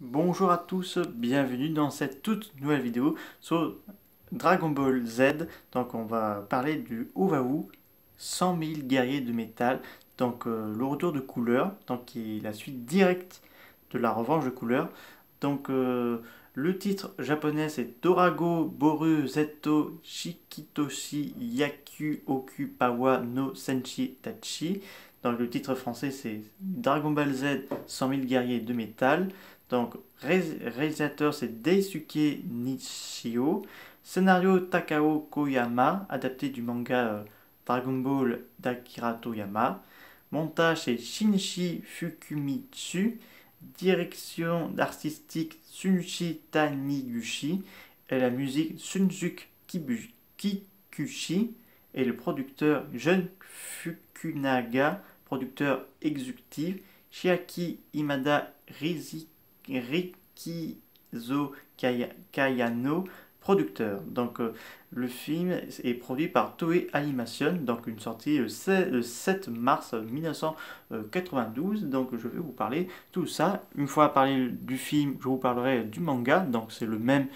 Bonjour à tous, bienvenue dans cette toute nouvelle vidéo sur Dragon Ball Z. Donc on va parler du Ovaou 100 000 guerriers de métal. Donc le retour de Couleur, donc qui est la suite directe de la revanche de Couleur. Donc le titre japonais c'est Dorago Boru Zetto Shikitoshi Yaku Okupawa no Senshi Tachi. Donc le titre français c'est Dragon Ball Z 100 000 guerriers de métal. Donc, réalisateur, c'est Daisuke Nishio. Scénario, Takao Koyama, adapté du manga Dragon Ball d'Akira Toyama. Montage, c'est Shinichi Fukumitsu. Direction artistique, Sunshi Taniguchi. Et la musique, Sunzuke Kikuchi. Et le producteur, Jun Fukunaga, producteur exécutif. Chiaki Imada Rikizo Kayano, producteur. Donc le film est produit par Toei Animation, donc une sortie le 7 mars 1992. Donc je vais vous parler de tout ça. Une fois parlé du film, je vous parlerai du manga. Donc c'est le même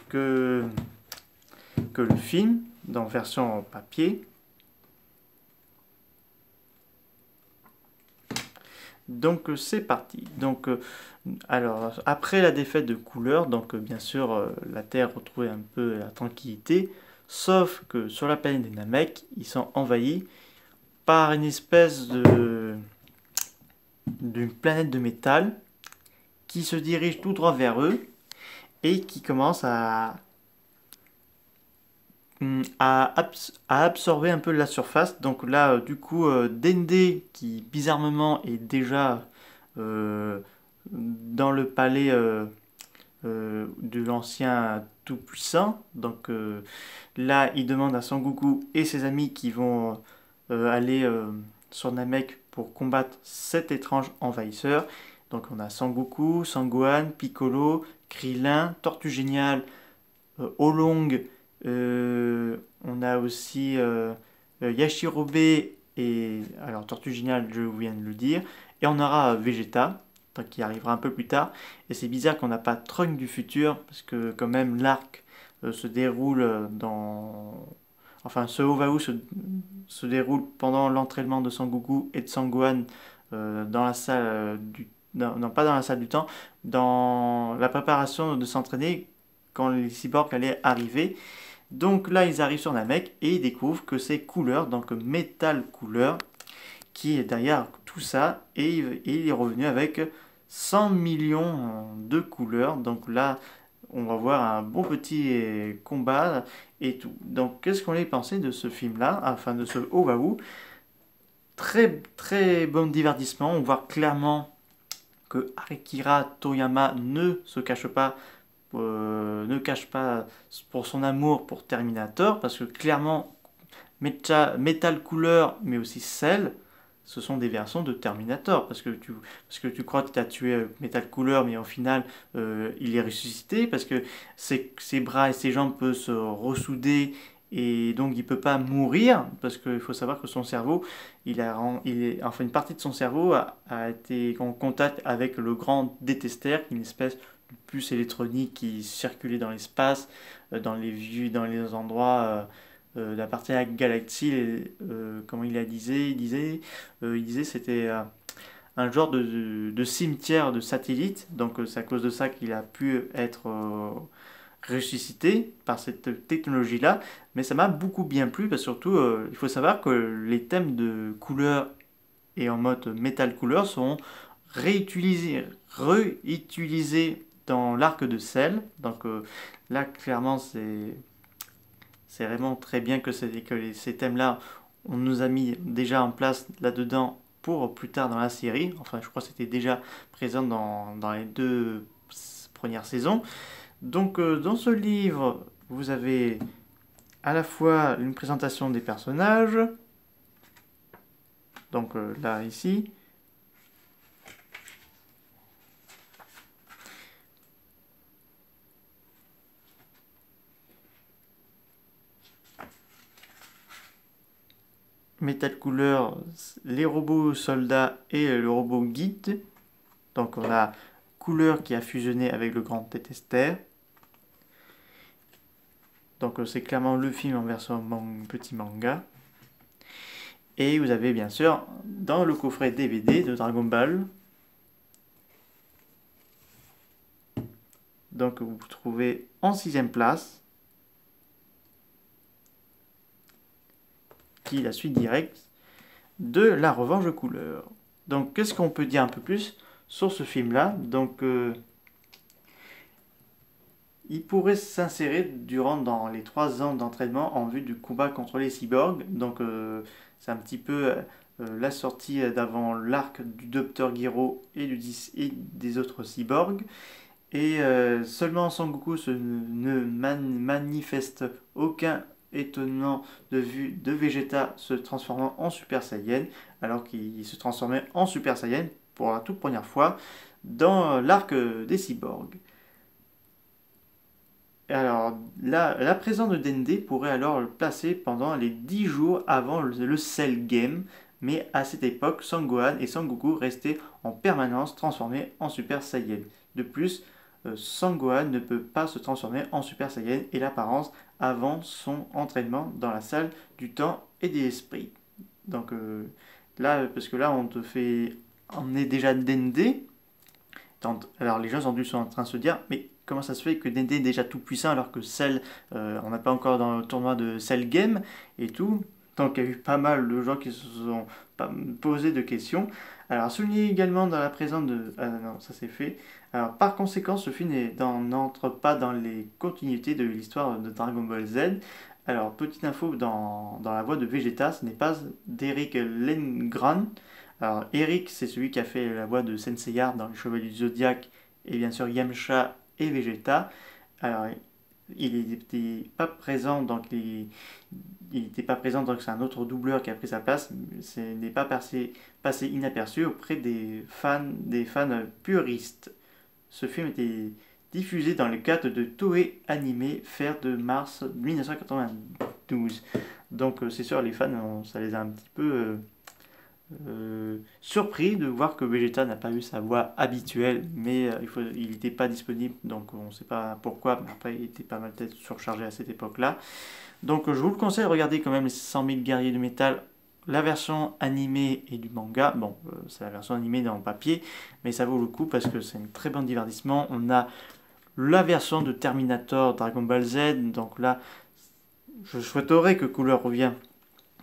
que, que le film, dans version papier. Donc c'est parti. Donc alors après la défaite de Couleur, donc bien sûr la Terre retrouvait un peu la tranquillité, sauf que sur la planète des Namek, ils sont envahis par une espèce de d'une planète de métal qui se dirige tout droit vers eux et qui commence à absorber un peu la surface. Donc là, du coup, Dende, qui bizarrement est déjà dans le palais de l'ancien Tout-Puissant. Donc là, il demande à Sangoku et ses amis qui vont aller sur Namek pour combattre cet étrange envahisseur. Donc on a Sangoku, Sangohan, Piccolo, Krillin, Tortue Géniale, Oolong, on a aussi Yachirobe et alors Tortue Géniale, je viens de le dire, et on aura Vegeta qui arrivera un peu plus tard. Et c'est bizarre qu'on n'a pas Trunks du futur parce que quand même l'arc se déroule dans enfin ce Ovaou se déroule pendant l'entraînement de Sangoku et de Sangohan dans la salle non, pas dans la salle du temps, dans la préparation de s'entraîner quand les cyborgs allaient arriver. Donc là, ils arrivent sur Namek et ils découvrent que c'est Couleur, donc Metal Couleur, qui est derrière tout ça. Et il est revenu avec 100 millions de couleurs. Donc là, on va voir un bon petit combat et tout. Donc, qu'est-ce qu'on a pensé de ce film-là, enfin de ce Ovaou? Très très bon divertissement. On voit clairement que Akira Toyama ne cache pas pour son amour pour Terminator, parce que clairement, Metal Couleur, mais aussi Cell, ce sont des versions de Terminator, parce que tu crois que tu as tué Metal Couleur, mais au final, il est ressuscité, parce que ses bras et ses jambes peuvent se ressouder, et donc il peut pas mourir, parce qu'il faut savoir que son cerveau, enfin une partie de son cerveau a été en contact avec le grand Détester, une espèce de puce électronique qui circulait dans l'espace, dans les vues, dans les endroits de la partie à Galaxy, comment il disait c'était un genre de cimetière de satellites, donc c'est à cause de ça qu'il a pu être ressuscité par cette technologie-là, mais ça m'a beaucoup bien plu, parce que surtout, il faut savoir que les thèmes de couleur et en mode métal couleur sont réutilisés dans l'arc de Cell, donc là clairement c'est vraiment très bien que ces thèmes-là, on nous a mis déjà en place là-dedans pour plus tard dans la série. Enfin, je crois que c'était déjà présent dans les deux premières saisons. Donc, dans ce livre, vous avez à la fois une présentation des personnages, donc là, ici, métal couleur, les robots soldats et le robot guide. Donc on a couleur qui a fusionné avec le grand Tétester. Donc c'est clairement le film en version petit manga. Et vous avez bien sûr dans le coffret DVD de Dragon Ball. Donc vous trouvez en 6ème place, qui est la suite directe de La Revanche couleur. Donc qu'est-ce qu'on peut dire un peu plus sur ce film-là? Donc il pourrait s'insérer dans les 3 ans d'entraînement en vue du combat contre les cyborgs. Donc c'est un petit peu la sortie d'avant l'arc du Docteur Gero et des autres cyborgs. Et seulement Sangoku ne manifeste aucun étonnement de vue de Vegeta se transformant en Super Saiyan, alors qu'il se transformait en Super Saiyan pour la toute première fois dans l'arc des cyborgs. Alors, la présence de Dende pourrait alors le placer pendant les 10 jours avant le Cell Game, mais à cette époque, Sangohan et Sangoku restaient en permanence transformés en Super Saiyan. De plus, Sangohan ne peut pas se transformer en Super Saiyan et l'apparence avant son entraînement dans la salle du temps et des esprits. Donc là, parce que là, on est déjà Dende. Alors les gens sont en train de se dire, mais comment ça se fait que Dende est déjà tout puissant alors que Cell, on n'a pas encore dans le tournoi de Cell Game et tout. Donc il y a eu pas mal de gens qui se sont posé de questions. Alors souligné également dans la présence de... Ah non, ça c'est fait. Alors par conséquent, ce film n'entre pas dans les continuités de l'histoire de Dragon Ball Z. Alors petite info, dans la voix de Vegeta, ce n'est pas d'Eric Lindgren. Alors Eric, c'est celui qui a fait la voix de Senseiya dans Les Chevaliers du Zodiaque et bien sûr Yamcha et Vegeta. Alors il n'était pas présent, donc c'est un autre doubleur qui a pris sa place. Ce n'est pas passé inaperçu auprès des fans puristes. Ce film était diffusé dans le cadre de Toei Anime Fair de mars 1992. Donc c'est sûr, les fans, ça les a un petit peu surpris de voir que Vegeta n'a pas eu sa voix habituelle, mais il n'était pas disponible, donc on ne sait pas pourquoi, mais après il était pas mal peut-être surchargé à cette époque-là. Donc je vous le conseille, regardez quand même les 100 000 guerriers de métal, la version animée et du manga. Bon, c'est la version animée dans le papier, mais ça vaut le coup parce que c'est un très bon divertissement. On a la version de Terminator Dragon Ball Z, donc là je souhaiterais que Couleur revienne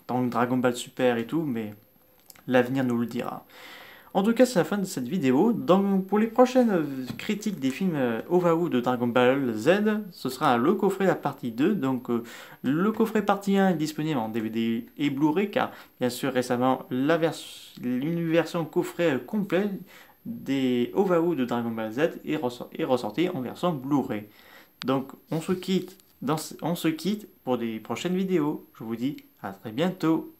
dans Dragon Ball Super et tout, mais l'avenir nous le dira. En tout cas, c'est la fin de cette vidéo. Donc, pour les prochaines critiques des films OVA de Dragon Ball Z, ce sera le coffret la partie 2. Donc, le coffret partie 1 est disponible en DVD et Blu-ray, car bien sûr, récemment, une version coffret complet des OVA de Dragon Ball Z est ressortie en version Blu-ray. Donc, on se quitte pour des prochaines vidéos. Je vous dis à très bientôt.